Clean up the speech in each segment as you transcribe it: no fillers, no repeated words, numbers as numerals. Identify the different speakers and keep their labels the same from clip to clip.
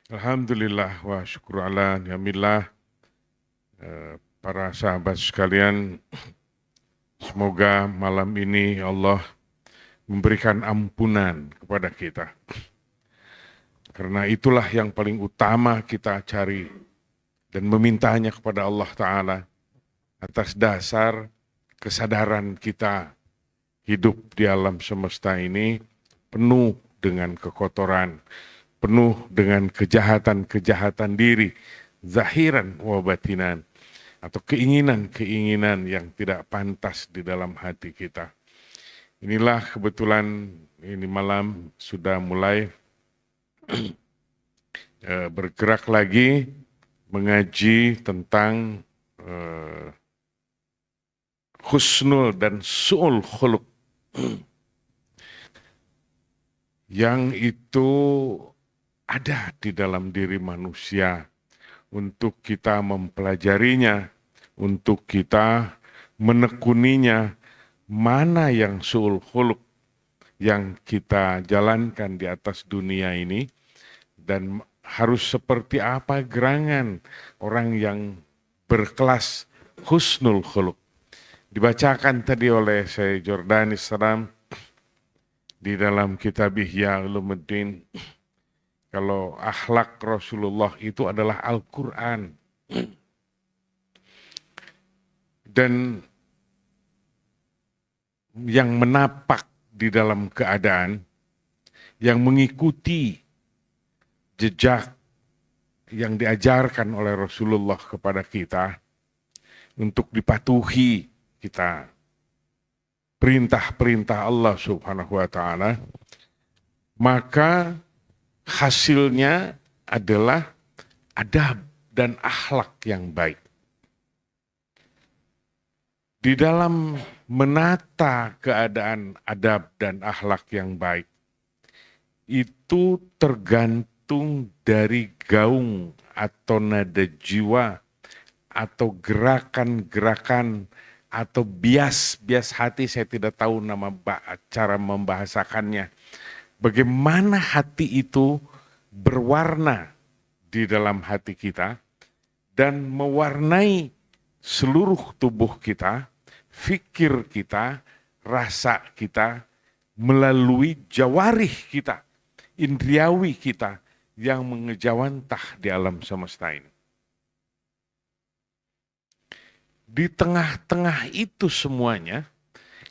Speaker 1: Alhamdulillah wa syukur ala ni'amillah. Para sahabat sekalian, semoga malam ini Allah memberikan ampunan kepada kita. Karena itulah yang paling utama kita cari dan memintanya kepada Allah Ta'ala atas dasar kesadaran kita hidup di alam semesta ini penuh dengan kekotoran, penuh dengan kejahatan-kejahatan diri, zahiran wa batinan, atau keinginan-keinginan yang tidak pantas di dalam hati kita. Inilah kebetulan ini malam sudah mulai bergerak lagi mengaji tentang husnul dan su'ul khuluq yang itu ada di dalam diri manusia untuk kita mempelajarinya, untuk kita menekuninya, mana yang su'ul khuluq yang kita jalankan di atas dunia ini, dan harus seperti apa gerangan orang yang berkelas husnul khuluq. Dibacakan tadi oleh Syekh Jordani Salam di dalam kitab Ihya Ulumuddin, kalau akhlak Rasulullah itu adalah Al-Quran. Dan yang menapak di dalam keadaan, yang mengikuti jejak yang diajarkan oleh Rasulullah kepada kita, untuk dipatuhi kita perintah-perintah Allah Subhanahu wa Ta'ala, maka hasilnya adalah adab dan akhlak yang baik. Di dalam menata keadaan adab dan akhlak yang baik, itu tergantung dari gaung atau nada jiwa atau gerakan-gerakan atau bias hati, saya tidak tahu cara membahasakannya. Bagaimana hati itu berwarna di dalam hati kita dan mewarnai seluruh tubuh kita, fikir kita, rasa kita, melalui jawarih kita, indriawi kita yang mengejawantah di alam semesta ini. Di tengah-tengah itu semuanya,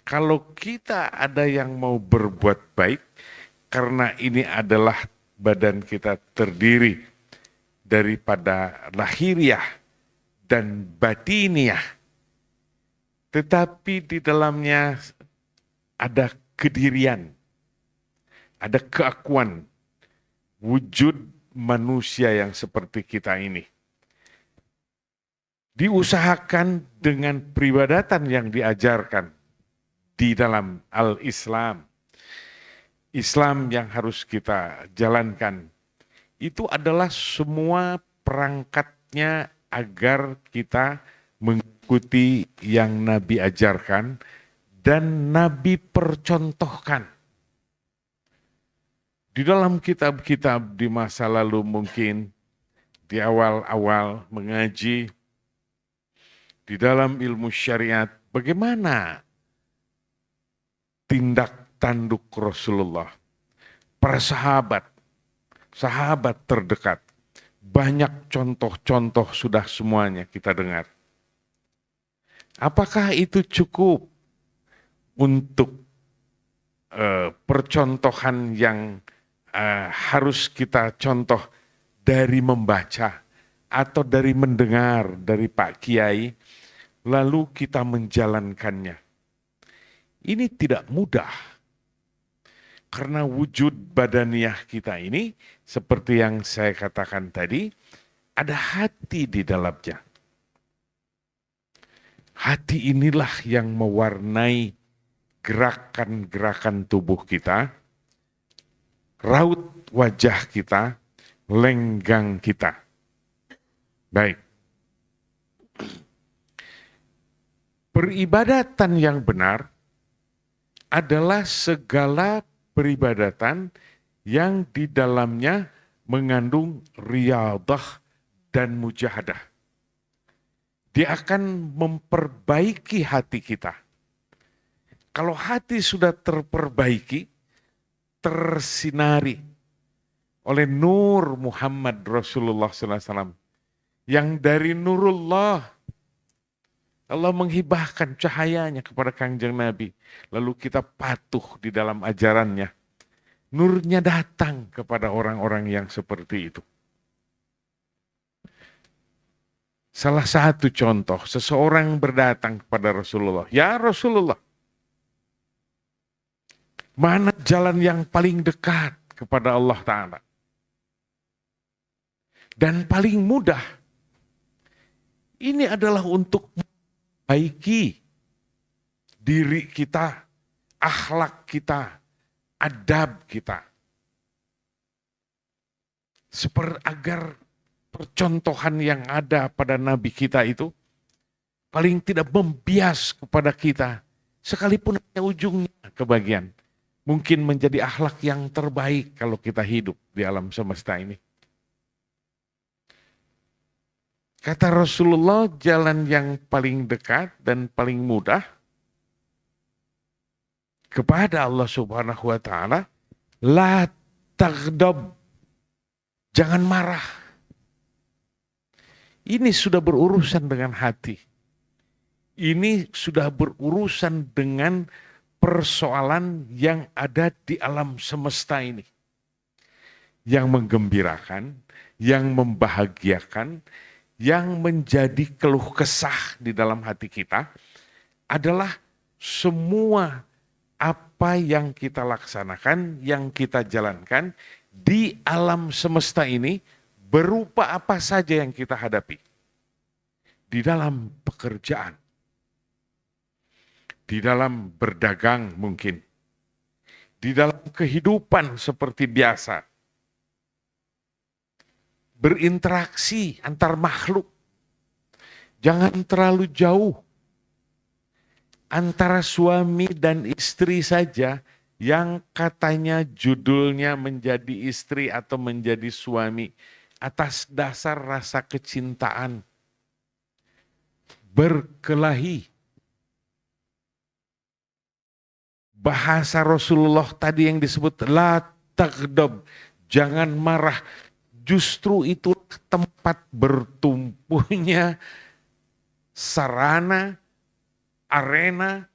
Speaker 1: kalau kita ada yang mau berbuat baik, karena ini adalah badan kita terdiri daripada lahiriah dan batiniah, tetapi di dalamnya ada kedirian, ada keakuan, wujud manusia yang seperti kita ini. Diusahakan dengan peribadatan yang diajarkan di dalam al-Islam. Islam yang harus kita jalankan itu adalah semua perangkatnya agar kita mengikuti yang Nabi ajarkan dan Nabi percontohkan. Di dalam kitab-kitab di masa lalu mungkin di awal-awal mengaji di dalam ilmu syariat, bagaimana tindak tanduk Rasulullah, para sahabat terdekat, banyak contoh-contoh sudah semuanya kita dengar. Apakah itu cukup untuk percontohan yang harus kita contoh dari membaca atau dari mendengar dari Pak Kiai, lalu kita menjalankannya? Ini tidak mudah, karena wujud badaniah kita ini, seperti yang saya katakan tadi, ada hati di dalamnya. Hati inilah yang mewarnai gerakan-gerakan tubuh kita, raut wajah kita, lenggang kita. Baik. Peribadatan yang benar adalah segala peribadatan yang di dalamnya mengandung riyadah dan mujahadah. Dia akan memperbaiki hati kita. Kalau hati sudah terperbaiki, tersinari oleh nur Muhammad Rasulullah SAW, yang dari nurullah Allah menghibahkan cahayanya kepada Kangjeng Nabi, lalu kita patuh di dalam ajarannya. Nurnya datang kepada orang-orang yang seperti itu. Salah satu contoh, seseorang berdatang kepada Rasulullah. Ya Rasulullah, mana jalan yang paling dekat kepada Allah Ta'ala? Dan paling mudah. Ini adalah untuk memperbaiki diri kita, akhlak kita, adab kita. Seperti agar percontohan yang ada pada Nabi kita itu paling tidak membias kepada kita, sekalipun hanya ujungnya kebagian. Mungkin menjadi akhlak yang terbaik kalau kita hidup di alam semesta ini. Kata Rasulullah, jalan yang paling dekat dan paling mudah kepada Allah Subhanahu wa Ta'ala, la taghdab, jangan marah. Ini sudah berurusan dengan hati. Ini sudah berurusan dengan persoalan yang ada di alam semesta ini. Yang menggembirakan, yang membahagiakan, yang menjadi keluh kesah di dalam hati kita adalah semua apa yang kita laksanakan, yang kita jalankan di alam semesta ini, berupa apa saja yang kita hadapi. Di dalam pekerjaan, di dalam berdagang mungkin, di dalam kehidupan seperti biasa, berinteraksi antar makhluk, jangan terlalu jauh. Antara suami dan istri saja yang katanya judulnya menjadi istri atau menjadi suami atas dasar rasa kecintaan, berkelahi. Bahasa Rasulullah tadi yang disebut la taghdab, jangan marah. Justru itu tempat bertumpunya sarana, arena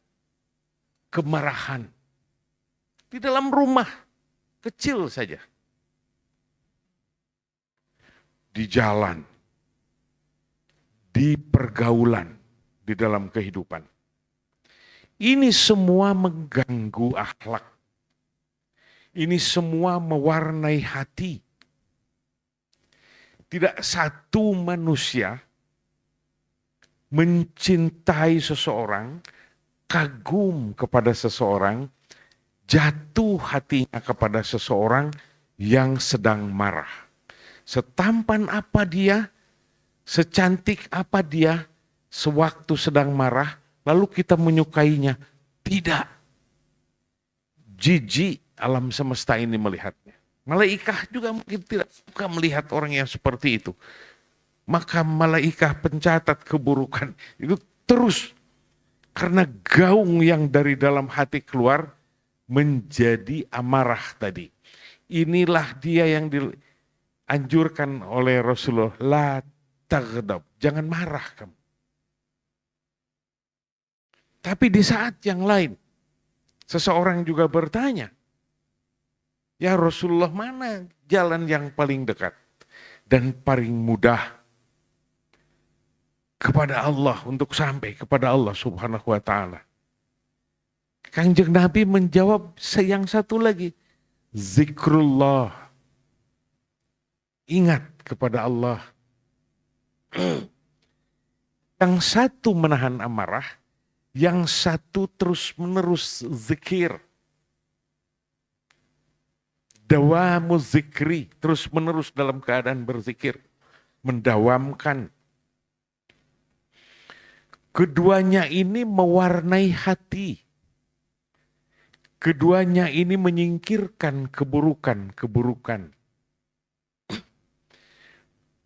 Speaker 1: kemarahan. Di dalam rumah kecil saja. Di jalan, di pergaulan, di dalam kehidupan. Ini semua mengganggu akhlak. Ini semua mewarnai hati. Tidak satu manusia mencintai seseorang, kagum kepada seseorang, jatuh hatinya kepada seseorang yang sedang marah. Setampan apa dia, secantik apa dia, sewaktu sedang marah, lalu kita menyukainya. Tidak. Jijik alam semesta ini melihatnya. Malaikah juga mungkin tidak suka melihat orang yang seperti itu. Maka malaikah pencatat keburukan itu terus. Karena gaung yang dari dalam hati keluar menjadi amarah tadi. Inilah dia yang dianjurkan oleh Rasulullah. La taghdab, jangan marah kamu. Tapi di saat yang lain, seseorang juga bertanya, ya Rasulullah, mana jalan yang paling dekat dan paling mudah kepada Allah, untuk sampai kepada Allah Subhanahu wa Ta'ala? Kanjeng Nabi menjawab yang satu lagi, zikrullah, ingat kepada Allah. Yang satu menahan amarah, yang satu terus menerus zikir. Dawamu zikri, terus menerus dalam keadaan berzikir, mendawamkan. Keduanya ini mewarnai hati. Keduanya ini menyingkirkan keburukan-keburukan.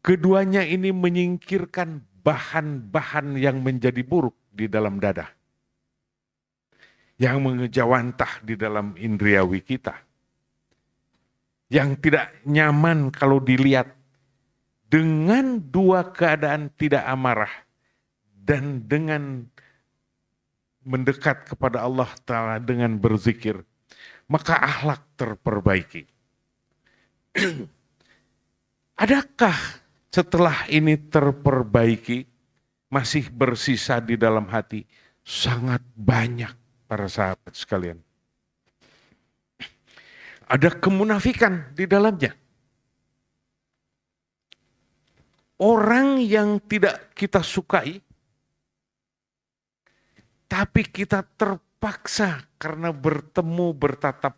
Speaker 1: Keduanya ini menyingkirkan bahan-bahan yang menjadi buruk di dalam dada, yang mengejawantah di dalam indriawi kita, yang tidak nyaman kalau dilihat. Dengan dua keadaan tidak amarah dan dengan mendekat kepada Allah Ta'ala dengan berzikir, maka akhlak terperbaiki. Adakah setelah ini terperbaiki, masih bersisa di dalam hati? Sangat banyak, para sahabat sekalian. Ada kemunafikan di dalamnya. Orang yang tidak kita sukai, tapi kita terpaksa karena bertatap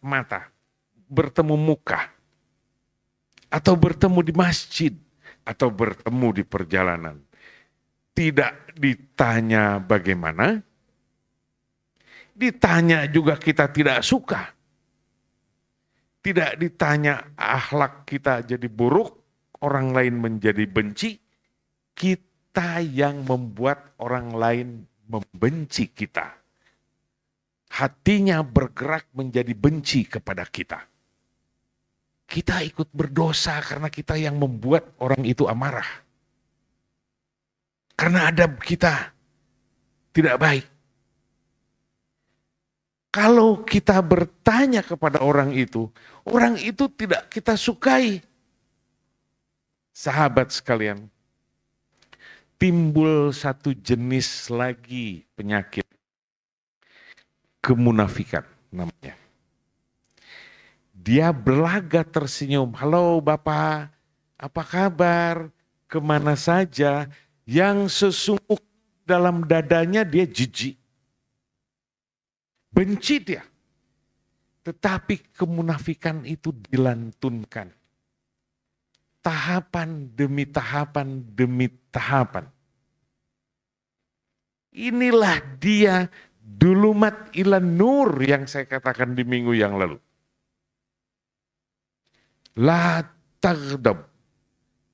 Speaker 1: mata, bertemu muka, atau bertemu di masjid, atau bertemu di perjalanan. Tidak ditanya bagaimana, ditanya juga kita tidak suka. Tidak ditanya akhlak kita jadi buruk, orang lain menjadi benci, kita yang membuat orang lain membenci kita. Hatinya bergerak menjadi benci kepada kita. Kita ikut berdosa karena kita yang membuat orang itu amarah. Karena adab kita tidak baik. Kalau kita bertanya kepada orang itu tidak kita sukai. Sahabat sekalian, timbul satu jenis lagi penyakit, kemunafikan namanya. Dia berlaga tersenyum, halo Bapak, apa kabar, kemana saja, yang sesungguh dalam dadanya dia jijik. Benci dia. Tetapi kemunafikan itu dilantunkan. Tahapan demi tahapan demi tahapan. Inilah dia dulumat ilan nur yang saya katakan di minggu yang lalu. La taghdab,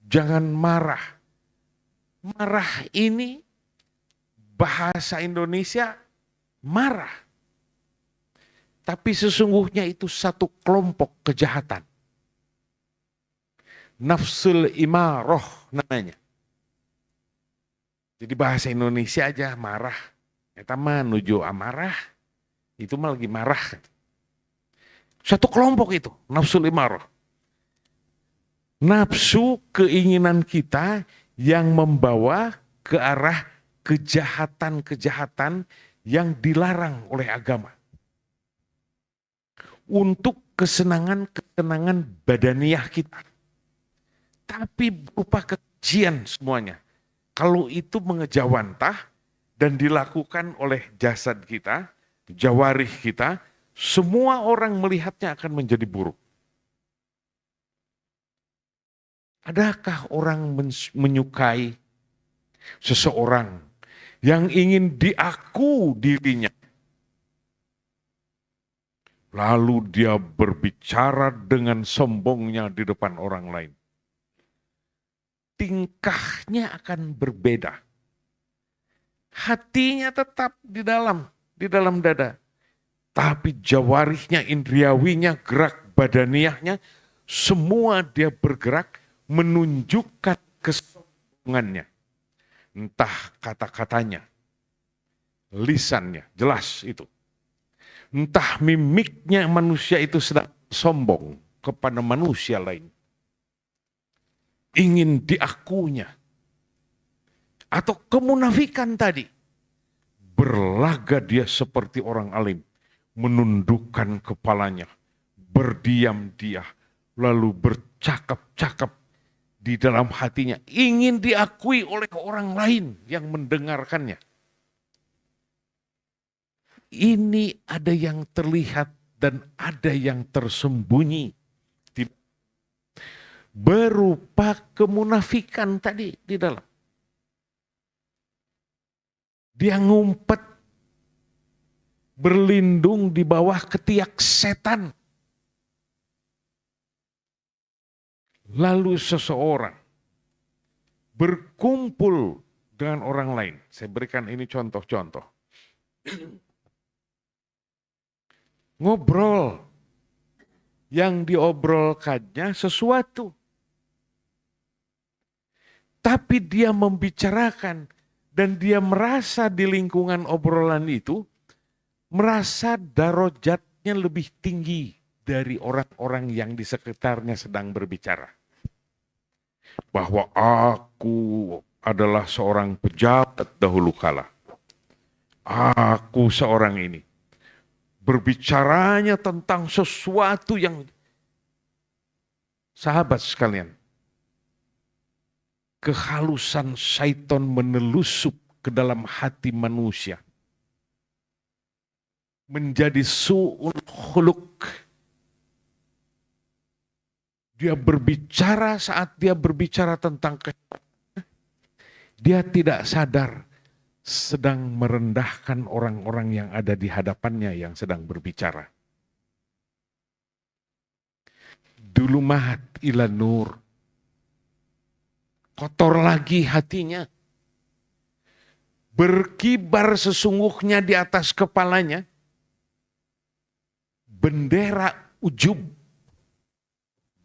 Speaker 1: jangan marah. Marah ini bahasa Indonesia marah. Tapi sesungguhnya itu satu kelompok kejahatan. Nafsul imaroh namanya. Jadi bahasa Indonesia aja marah. Eta mah nuju amarah. Itu mah lagi marah. Satu kelompok itu, nafsul imaroh. Nafsu keinginan kita yang membawa ke arah kejahatan-kejahatan yang dilarang oleh agama. Untuk kesenangan-kesenangan badaniah kita. Tapi berupa kekejian semuanya. Kalau itu mengejawantah dan dilakukan oleh jasad kita, jawarih kita, semua orang melihatnya akan menjadi buruk. Adakah orang menyukai seseorang yang ingin diaku dirinya? Lalu dia berbicara dengan sombongnya di depan orang lain. Tingkahnya akan berbeda. Hatinya tetap di dalam dada. Tapi jawarihnya, indriawinya, gerak badaniahnya, semua dia bergerak menunjukkan kesombongannya. Entah kata-katanya, lisannya, jelas itu. Entah mimiknya manusia itu sedang sombong kepada manusia lain. Ingin diakunya. Atau kemunafikan tadi. Berlaga dia seperti orang alim. Menundukkan kepalanya. Berdiam dia. Lalu bercakap-cakap di dalam hatinya. Ingin diakui oleh orang lain yang mendengarkannya. Ini ada yang terlihat dan ada yang tersembunyi. Berupa kemunafikan tadi di dalam. Dia ngumpet, berlindung di bawah ketiak setan. lalu seseorang berkumpul dengan orang lain. Saya berikan ini contoh-contoh. Ngobrol, yang diobrolkannya sesuatu. Tapi dia membicarakan dan dia merasa di lingkungan obrolan itu, merasa darajatnya lebih tinggi dari orang-orang yang di sekitarnya sedang berbicara. Bahwa aku adalah seorang pejabat dahulu kala. Aku seorang ini. Berbicaranya tentang sesuatu yang, sahabat sekalian, kehalusan syaitan menelusup ke dalam hati manusia. Menjadi su'ul khuluq. Dia berbicara, saat dia berbicara tentang dia tidak sadar sedang merendahkan orang-orang yang ada di hadapannya yang sedang berbicara. Dulumat ila nur. Kotor lagi hatinya. Berkibar sesungguhnya di atas kepalanya bendera ujub,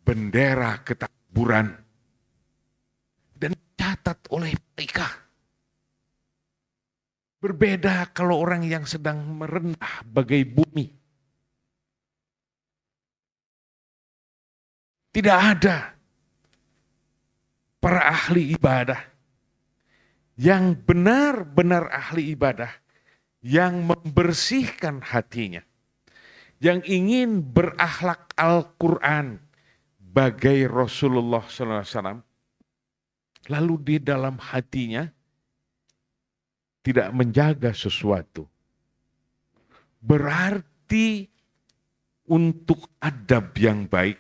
Speaker 1: bendera ketakburan, dan dicatat oleh mereka. Berbeda kalau orang yang sedang merendah bagai bumi. Tidak ada para ahli ibadah yang benar-benar ahli ibadah, yang membersihkan hatinya, yang ingin berakhlak Al-Quran bagai Rasulullah SAW, lalu di dalam hatinya tidak menjaga sesuatu. Berarti untuk adab yang baik,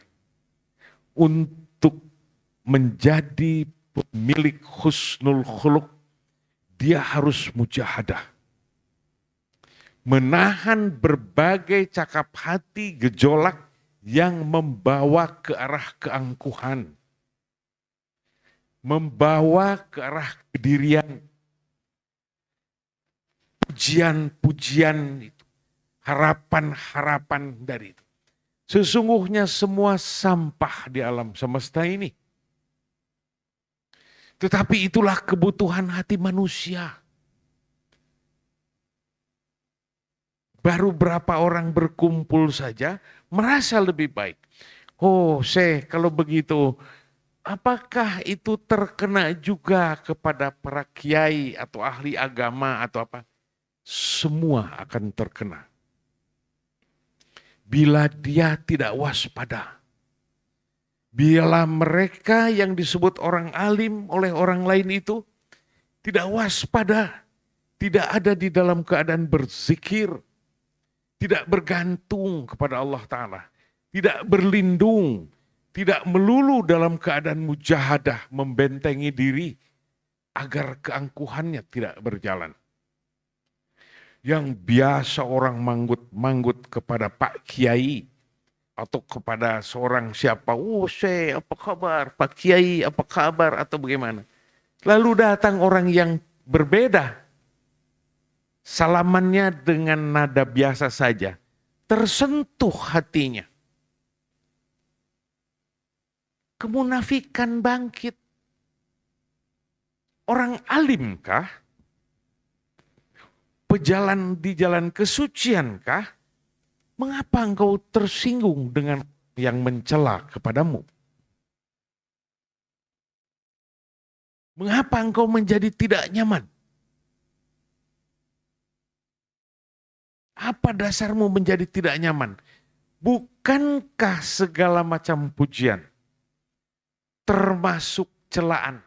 Speaker 1: untuk menjadi pemilik husnul khuluq, dia harus mujahadah. Menahan berbagai cakap hati gejolak yang membawa ke arah keangkuhan. Membawa ke arah kedirian. Pujian-pujian itu, harapan-harapan dari itu. Sesungguhnya semua sampah di alam semesta ini. Tetapi itulah kebutuhan hati manusia. Baru berapa orang berkumpul saja merasa lebih baik. Oh, kalau begitu, apakah itu terkena juga kepada para kiai atau ahli agama atau apa? Semua akan terkena. Bila dia tidak waspada. Bila mereka yang disebut orang alim oleh orang lain itu tidak waspada, tidak ada di dalam keadaan berzikir, tidak bergantung kepada Allah Ta'ala, tidak berlindung, tidak melulu dalam keadaan mujahadah membentengi diri agar keangkuhannya tidak berjalan. Yang biasa orang manggut-manggut kepada Pak Kiai atau kepada seorang siapa, apa kabar, Pak Kiai apa kabar atau bagaimana. Lalu datang orang yang berbeda, salamannya dengan nada biasa saja, tersentuh hatinya. Kemunafikan bangkit. Orang alimkah? Pejalan di jalan kesuciankah? Mengapa engkau tersinggung dengan yang mencela kepadamu? Mengapa engkau menjadi tidak nyaman? Apa dasarmu menjadi tidak nyaman? Bukankah segala macam pujian, termasuk celaan,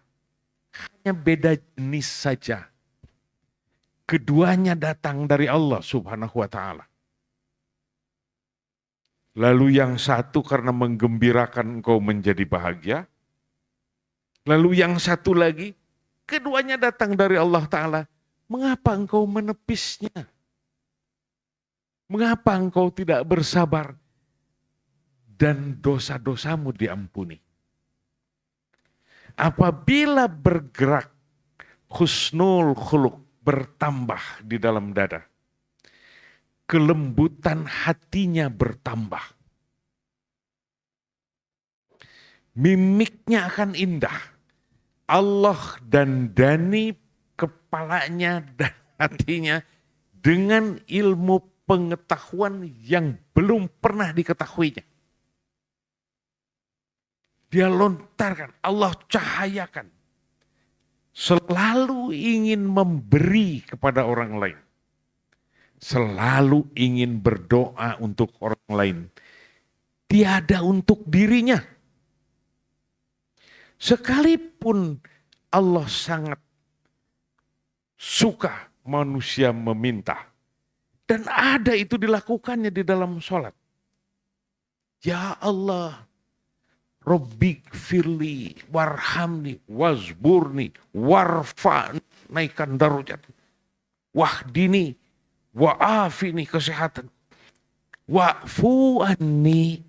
Speaker 1: hanya beda jenis saja? Keduanya datang dari Allah Subhanahu wa Ta'ala. Lalu yang satu karena menggembirakan engkau menjadi bahagia. Lalu yang satu lagi, keduanya datang dari Allah Ta'ala. Mengapa engkau menepisnya? Mengapa engkau tidak bersabar? Dan dosa-dosamu diampuni. Apabila bergerak, husnul khuluq bertambah di dalam dada. Kelembutan hatinya bertambah. Mimiknya akan indah. Allah dandani kepalanya dan hatinya dengan ilmu pengetahuan yang belum pernah diketahuinya. Dia lontarkan, Allah cahayakan. Selalu ingin memberi kepada orang lain. Selalu ingin berdoa untuk orang lain. Tiada untuk dirinya. Sekalipun Allah sangat suka manusia meminta. Dan ada itu dilakukannya di dalam sholat. Ya Allah, Rabbik firli, warhamni, wazburni, warfa'ni, naikkan darajat. Wahdini, wa'afini, kesehatan. Wa'fu anni,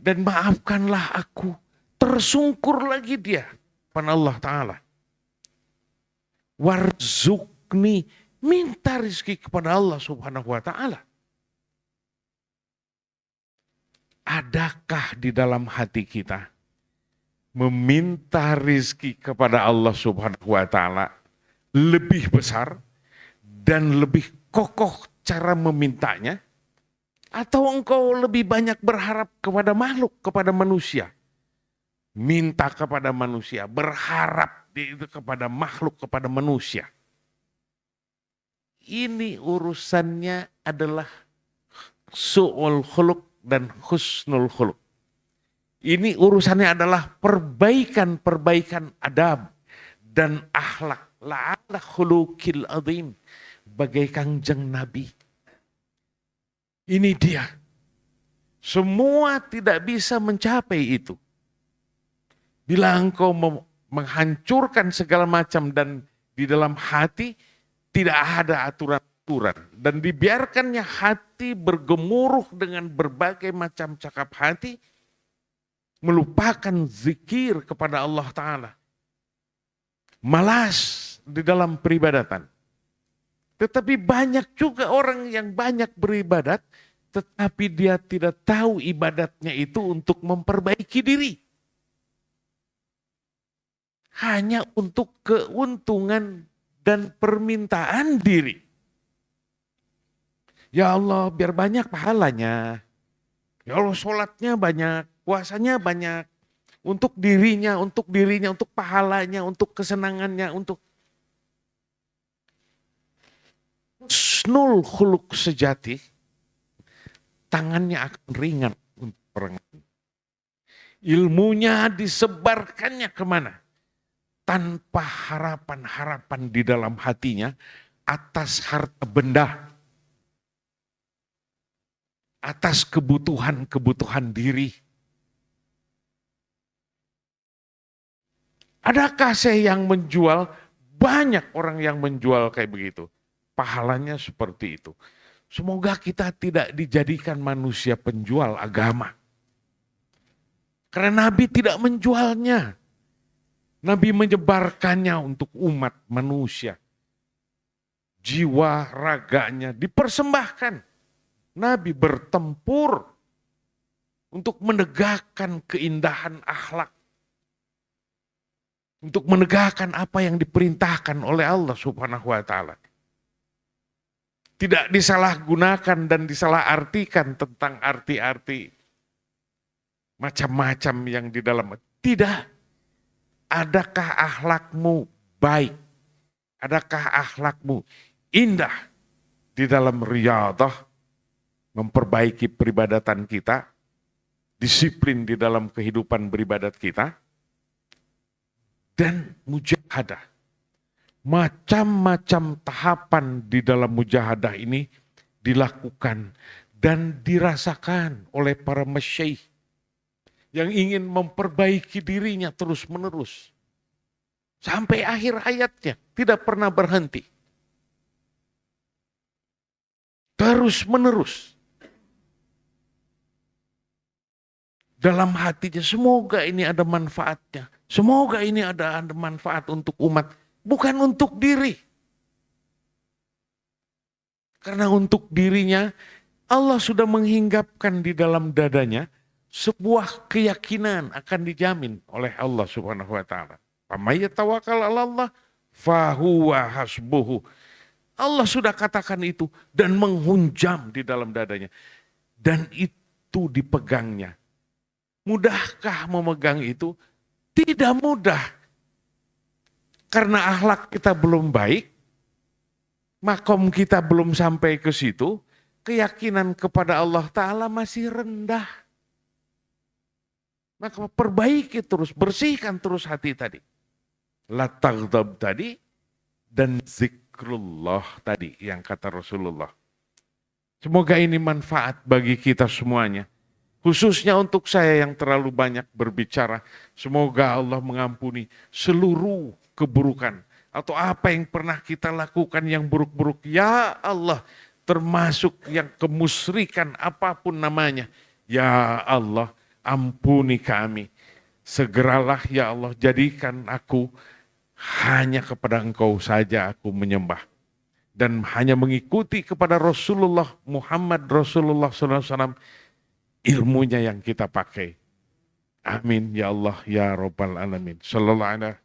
Speaker 1: dan maafkanlah aku. Tersungkur lagi dia kepada Allah Ta'ala. Warzukni, minta rizki kepada Allah Subhanahu wa Ta'ala. Adakah di dalam hati kita meminta rizki kepada Allah Subhanahu wa Ta'ala lebih besar dan lebih kokoh cara memintanya? Atau engkau lebih banyak berharap kepada makhluk, kepada manusia? Minta kepada manusia, berharap itu kepada makhluk, kepada manusia. Ini urusannya adalah su'ul khuluq dan husnul khuluq. Ini urusannya adalah perbaikan-perbaikan adab dan akhlak. La'ala khuluqil azim. Bagai Kangjeng Nabi. Ini dia. Semua tidak bisa mencapai itu. Bila engkau menghancurkan segala macam dan di dalam hati tidak ada aturan-aturan. Dan dibiarkannya hati bergemuruh dengan berbagai macam cakap hati. Melupakan zikir kepada Allah Ta'ala. Malas di dalam peribadatan. Tetapi banyak juga orang yang banyak beribadat. Tetapi dia tidak tahu ibadatnya itu untuk memperbaiki diri. Hanya untuk keuntungan dan permintaan diri. Ya Allah, biar banyak pahalanya. Ya Allah, sholatnya banyak, puasanya banyak. Untuk dirinya, untuk pahalanya, untuk kesenangannya, untuk husnul khuluq sejati, tangannya akan ringan untuk orang. Ilmunya disebarkannya kemana? Tanpa harapan-harapan di dalam hatinya atas harta benda, atas kebutuhan-kebutuhan diri. Adakah saya yang menjual? Banyak orang yang menjual kayak begitu. Pahalanya seperti itu. Semoga kita tidak dijadikan manusia penjual agama. Karena Nabi tidak menjualnya. Nabi menyebarkannya untuk umat manusia. Jiwa raganya dipersembahkan. Nabi bertempur untuk menegakkan keindahan akhlak. Untuk menegakkan apa yang diperintahkan oleh Allah Subhanahu wa Ta'ala. Tidak disalahgunakan dan disalahartikan tentang arti-arti macam-macam yang di dalam. Tidak. Adakah akhlakmu baik? Adakah akhlakmu indah di dalam riyadah, memperbaiki peribadatan kita, disiplin di dalam kehidupan beribadat kita, dan mujahadah. Macam-macam tahapan di dalam mujahadah ini dilakukan dan dirasakan oleh para masyaikh yang ingin memperbaiki dirinya terus-menerus. Sampai akhir hayatnya, tidak pernah berhenti. Terus-menerus. Dalam hatinya, semoga ini ada manfaatnya. Semoga ini ada manfaat untuk umat, bukan untuk diri. Karena untuk dirinya, Allah sudah menghinggapkan di dalam dadanya sebuah keyakinan akan dijamin oleh Allah Subhanahu wa taala. Faman yatawakkal 'ala Allah fahuwa hasbuhu. Allah sudah katakan itu dan menghunjam di dalam dadanya. Dan itu dipegangnya. Mudahkah memegang itu? Tidak mudah. Karena akhlak kita belum baik, makom kita belum sampai ke situ, keyakinan kepada Allah Ta'ala masih rendah. Maka perbaiki terus, bersihkan terus hati tadi. La taghdab tadi, dan zikrullah tadi yang kata Rasulullah. Semoga ini manfaat bagi kita semuanya. Khususnya untuk saya yang terlalu banyak berbicara, semoga Allah mengampuni seluruh keburukan atau apa yang pernah kita lakukan yang buruk-buruk. Ya Allah, termasuk yang kemusyrikan apapun namanya. Ya Allah, ampuni kami. Segeralah ya Allah, jadikan aku hanya kepada Engkau saja aku menyembah. Dan hanya mengikuti kepada Rasulullah Muhammad Rasulullah SAW, ilmunya yang kita pakai. Amin ya Allah ya Rabbal Alamin. Sallallahu alaihi